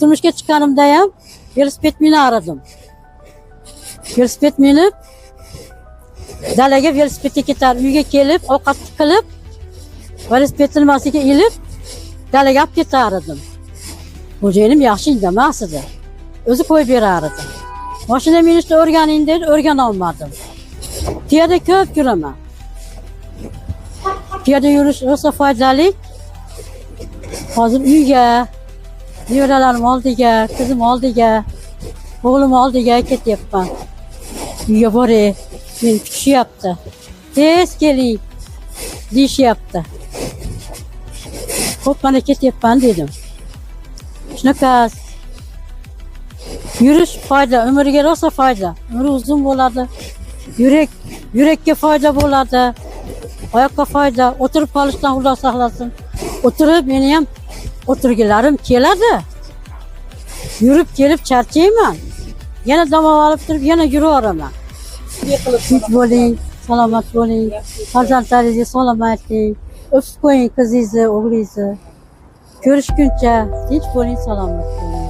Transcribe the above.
turmushga chiqqanimda ham velosiped meni aradim. Velosiped minib dalaga velosipedga ketar, uyga kelib, ovqat qilib, velosipedni nimasiga ilib, dalaga olib ketar edim. Xo'jayinim yaxshi indamas edi. O'zi qo'yib berar edi. Mashina minishni o'rganing dedi, o'rgana olmadim. Piyoda ko'p yuraman. Piyoda yurish o'ta foydali. Hozir uyga, nevaralarim oldiga, qizim oldiga, o'g'lim oldiga ketyapman. Uyga boray, meni kutishyapti. Tez keling, deyishyapti. Xo'p, mana ketyapman dedim. Shunaqa yurish foyda, umrga rosa foyda. Umri uzun bo'ladi. Yurakka foyda bo'ladi. Oyoqqa foyda. O'tirib qolishdan Xudo saqlasin. O'tirib meni ham o'tirgilarim keladi. Yurib kelib charchayman. Yana dam olib turib, yana yuraveraman. Tinch bo'ling, salomat bo'ling. Farzandlaringizga salom ayting. O'pib qo'ying qizingizni, o'g'lingizni. Ko'rishguncha tinch bo'ling, salomat bo'ling.